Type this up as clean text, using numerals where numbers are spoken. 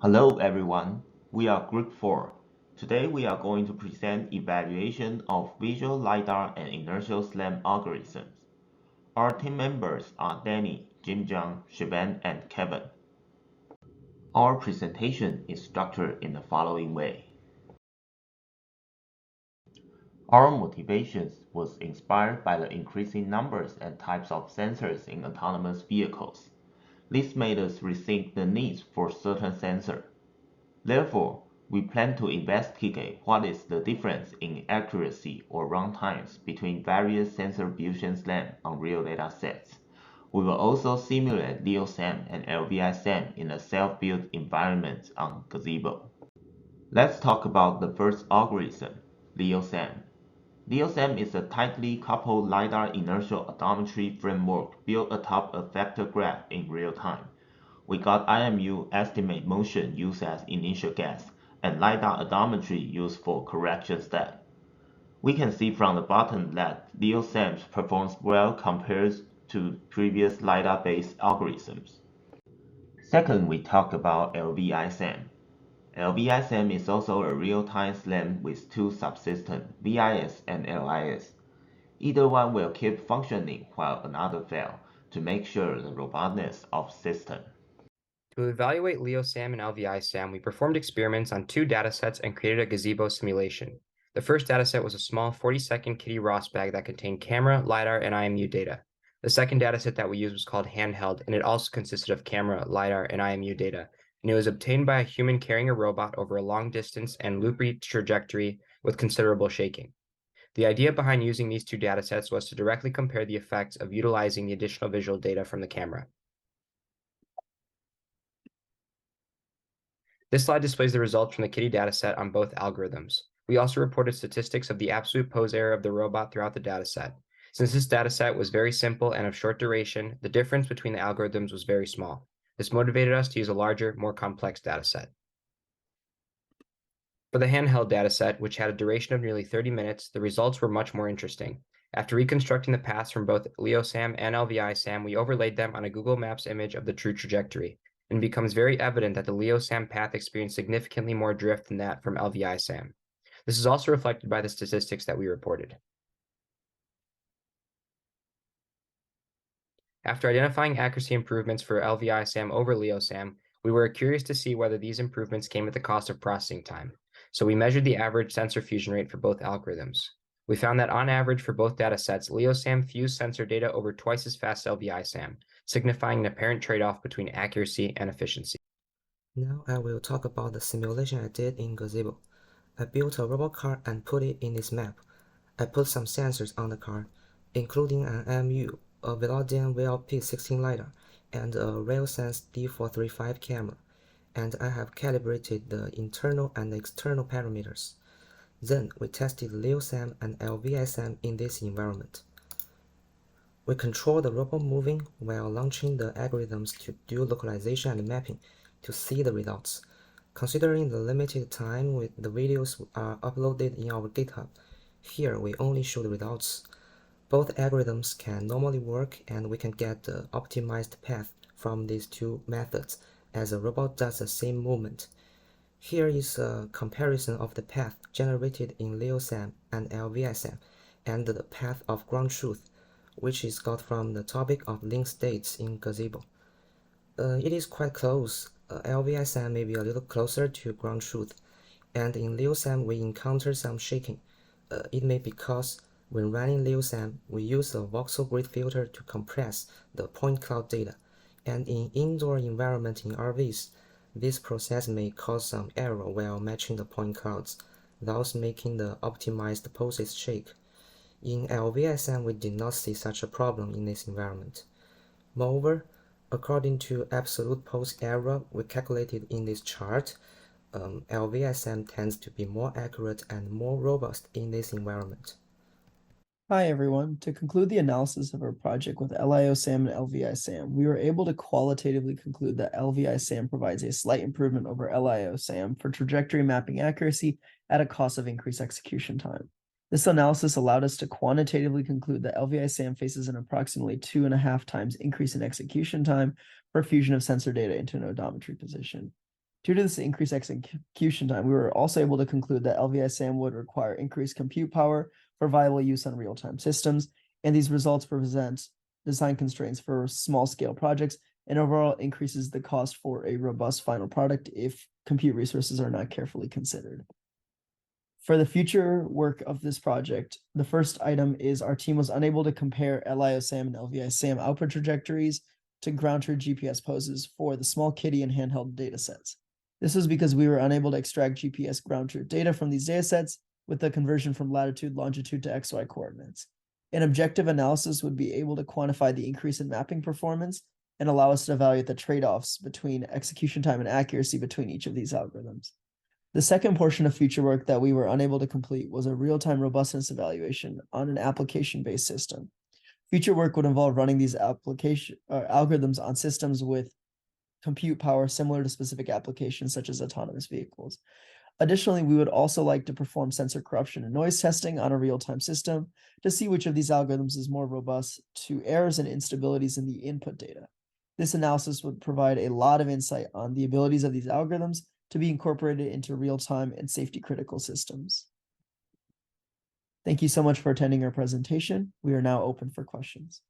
Hello everyone, we are Group 4. Today we are going to present evaluation of visual LiDAR and inertial SLAM algorithms. Our team members are Danny, Junjiang, Shivam, and Kevin. Our presentation is structured in the following way. Our motivations was inspired by the increasing numbers and types of sensors in autonomous vehicles. This made us rethink the needs for certain sensors. Therefore, we plan to investigate what is the difference in accuracy or runtimes between various sensor fusion SLAM on real data sets. We will also simulate LEO-SAM and LVI-SAM in a self-built environment on Gazebo. Let's talk about the first algorithm, LEO-SAM. LEO-SAM is a tightly coupled LiDAR inertial odometry framework built atop a vector graph in real time. We got IMU estimate motion used as initial guess, and LiDAR odometry used for correction step. We can see from the bottom that LEO-SAM performs well compared to previous LiDAR-based algorithms. Second, we talk about LVI-SAM. LVI-SAM is also a real-time SLAM with two subsystems, VIS and LIS. Either one will keep functioning while another fails to make sure the robustness of system. To evaluate LEO-SAM and LVI-SAM, we performed experiments on two datasets and created a gazebo simulation. The first dataset was a small 40-second Kitty Ross bag that contained camera, LiDAR, and IMU data. The second dataset that we used was called Handheld, and it also consisted of camera, LiDAR, and IMU data, and it was obtained by a human carrying a robot over a long distance and loopy trajectory with considerable shaking. The idea behind using these two datasets was to directly compare the effects of utilizing the additional visual data from the camera. This slide displays the results from the Kitty dataset on both algorithms. We also reported statistics of the absolute pose error of the robot throughout the dataset. Since this dataset was very simple and of short duration, the difference between the algorithms was very small. This motivated us to use a larger, more complex dataset. For the handheld dataset, which had a duration of nearly 30 minutes, the results were much more interesting. After reconstructing the paths from both LEO-SAM and LVI-SAM, we overlaid them on a Google Maps image of the true trajectory, and it becomes very evident that the LEO-SAM path experienced significantly more drift than that from LVI-SAM. This is also reflected by the statistics that we reported. After identifying accuracy improvements for LVI-SAM over LEO-SAM, we were curious to see whether these improvements came at the cost of processing time. So we measured the average sensor fusion rate for both algorithms. We found that on average for both datasets, LEO-SAM fused sensor data over twice as fast as LVI-SAM, signifying an apparent trade-off between accuracy and efficiency. Now I will talk about the simulation I did in Gazebo. I built a robot car and put it in this map. I put some sensors on the car, including an MU, a Velodian VLP16 LiDAR, and a RailSense D435 camera, and I have calibrated the internal and external parameters. Then we tested LEO-SAM and LVI-SAM in this environment. We control the robot moving while launching the algorithms to do localization and mapping to see the results. Considering the limited time the videos are uploaded in our GitHub, here we only show the results. Both algorithms can normally work and we can get the optimized path from these two methods as the robot does the same movement. Here is a comparison of the path generated in LEO-SAM and LVI-SAM and the path of ground truth, which is got from the topic of link states in Gazebo. It is quite close. LVI-SAM may be a little closer to ground truth, and in LEO-SAM we encounter some shaking. It may be because when running LEO-SAM, we use a voxel grid filter to compress the point cloud data, and in indoor environment in RVs, this process may cause some error while matching the point clouds, thus making the optimized poses shake. In LVI-SAM, we did not see such a problem in this environment. Moreover, according to absolute pose error we calculated in this chart, LVI-SAM tends to be more accurate and more robust in this environment. Hi everyone. To conclude the analysis of our project with LIO-SAM and LVI-SAM, we were able to qualitatively conclude that LVI-SAM provides a slight improvement over LIO-SAM for trajectory mapping accuracy at a cost of increased execution time. This analysis allowed us to quantitatively conclude that LVI-SAM faces an approximately 2.5 times increase in execution time for fusion of sensor data into an odometry position. Due to this increased execution time, we were also able to conclude that LVI-SAM would require increased compute power for viable use on real-time systems, and these results present design constraints for small-scale projects and overall increases the cost for a robust final product if compute resources are not carefully considered. For the future work of this project, the first item is our team was unable to compare LiO-SAM and LVI-SAM output trajectories to ground truth GPS poses for the small kitty and handheld datasets. This was because we were unable to extract GPS ground truth data from these datasets with the conversion from latitude, longitude to XY coordinates. An objective analysis would be able to quantify the increase in mapping performance and allow us to evaluate the trade-offs between execution time and accuracy between each of these algorithms. The second portion of future work that we were unable to complete was a real-time robustness evaluation on an application-based system. Future work would involve running these algorithms on systems with compute power similar to specific applications such as autonomous vehicles. Additionally, we would also like to perform sensor corruption and noise testing on a real-time system to see which of these algorithms is more robust to errors and instabilities in the input data. This analysis would provide a lot of insight on the abilities of these algorithms to be incorporated into real-time and safety-critical systems. Thank you so much for attending our presentation. We are now open for questions.